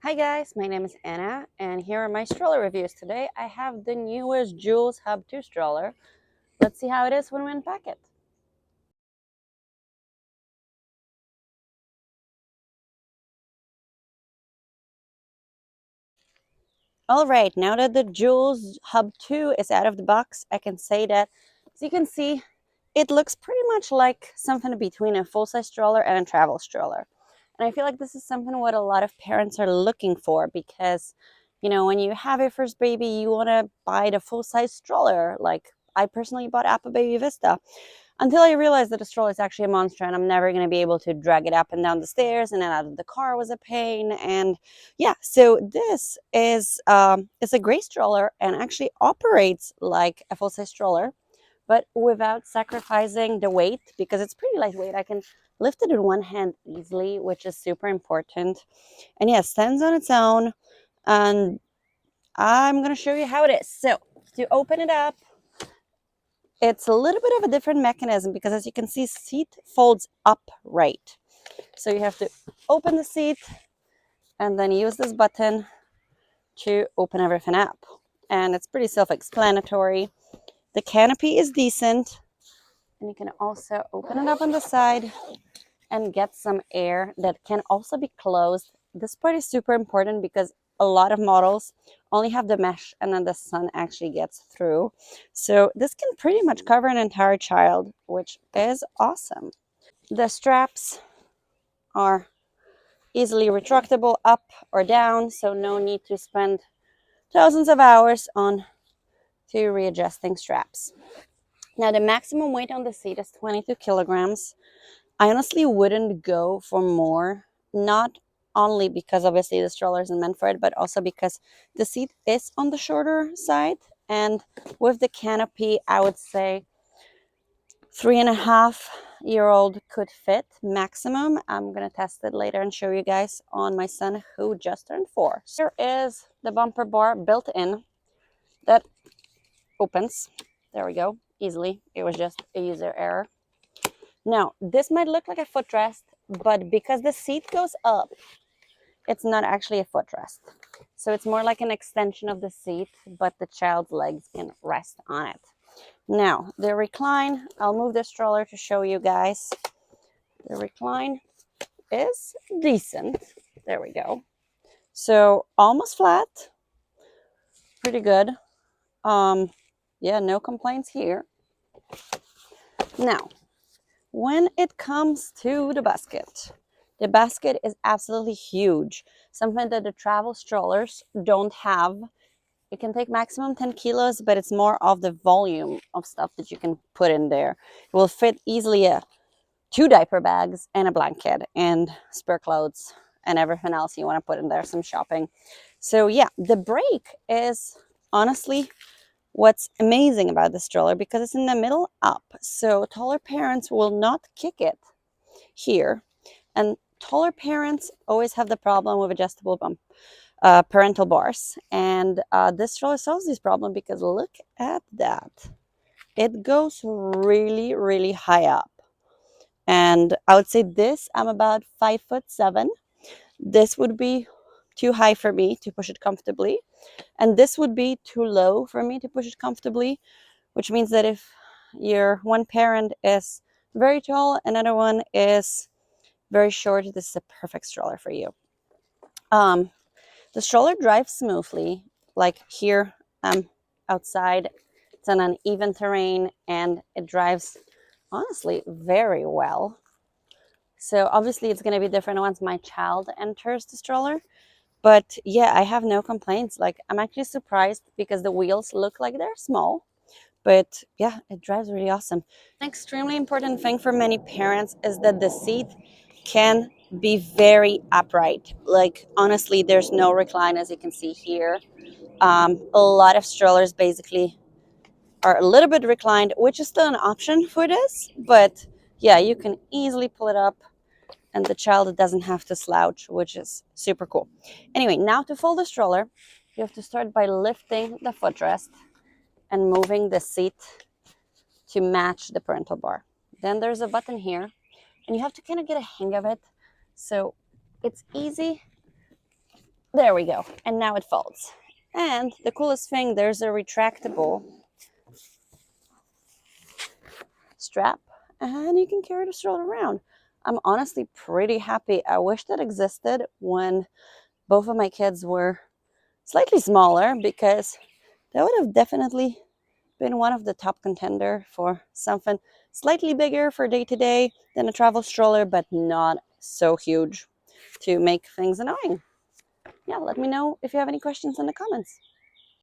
Hi guys, my name is Anna and here are my stroller reviews. Today I have the newest JOOLZ HUB2 stroller. Let's see how it is when we unpack it. Alright, now that the JOOLZ HUB2 is out of the box, I can say that, as you can see, it looks pretty much like something between a full-size stroller and a travel stroller. And I feel like this is something what a lot of parents are looking for because, you know, when you have your first baby, you want to buy the full-size stroller. Like I personally bought Apple Baby Vista until I realized that the stroller is actually a monster and I'm never going to be able to drag it up and down the stairs, and then out of the car was a pain. And yeah, so this is it's a gray stroller and actually operates like a full-size stroller, but without sacrificing the weight because it's pretty lightweight. I can lift it in one hand easily, which is super important. And yeah, it stands on its own. And I'm going to show you how it is. So to open it up, it's a little bit of a different mechanism because, as you can see, seat folds upright. So you have to open the seat and then use this button to open everything up. And it's pretty self-explanatory. The canopy is decent. And you can also open it up on the side and get some air that can also be closed. This part is super important because a lot of models only have the mesh and then the sun actually gets through. So this can pretty much cover an entire child, which is awesome. The straps are easily retractable up or down, so no need to spend thousands of hours on to readjusting straps. Now the maximum weight on the seat is 22 kilograms. I honestly wouldn't go for more, not only because obviously the stroller isn't meant for it, but also because the seat is on the shorter side. And with the canopy, I would say 3.5-year-old could fit maximum. I'm going to test it later and show you guys on my son who just turned 4. So here is the bumper bar built in that opens. There we go, easily. It was just a user error. Now, this might look like a footrest, but because the seat goes up, it's not actually a footrest. So it's more like an extension of the seat, but the child's legs can rest on it. Now, the recline, I'll move the stroller to show you guys. The recline is decent. There we go. So almost flat, pretty good. Yeah, no complaints here. Now, when it comes to the basket is absolutely huge, something that the travel strollers don't have. It can take maximum 10 kilos, but it's more of the volume of stuff that you can put in there. It will fit easily 2 diaper bags and a blanket and spare clothes and everything else you want to put in there, some shopping. So yeah, the brake is honestly what's amazing about the stroller because it's in the middle up. So taller parents will not kick it here. And taller parents always have the problem with adjustable parental bars. And this stroller solves this problem because look at that. It goes really, really high up. And I would say this, I'm about 5'7". This would be too high for me to push it comfortably. And this would be too low for me to push it comfortably, which means that if your one parent is very tall, another one is very short, this is a perfect stroller for you. The stroller drives smoothly. Like here, I'm outside. It's on uneven terrain and it drives honestly very well. So obviously it's going to be different once my child enters the stroller. But yeah, I have no complaints. Like I'm actually surprised because the wheels look like they're small. But yeah, it drives really awesome. An extremely important thing for many parents is that the seat can be very upright. Like honestly, there's no recline as you can see here. A lot of strollers basically are a little bit reclined, which is still an option for this. But yeah, you can easily pull it up and the child doesn't have to slouch, which is super cool. Anyway, now to fold the stroller, you have to start by lifting the footrest and moving the seat to match the parental bar. Then there's a button here and you have to kind of get a hang of it. So it's easy There we go. And now it folds. And the coolest thing, there's a retractable strap and you can carry the stroller around. I'm honestly pretty happy. I wish that existed when both of my kids were slightly smaller, because that would have definitely been one of the top contender for something slightly bigger for day to day than a travel stroller, but not so huge to make things annoying. Yeah, let me know if you have any questions in the comments.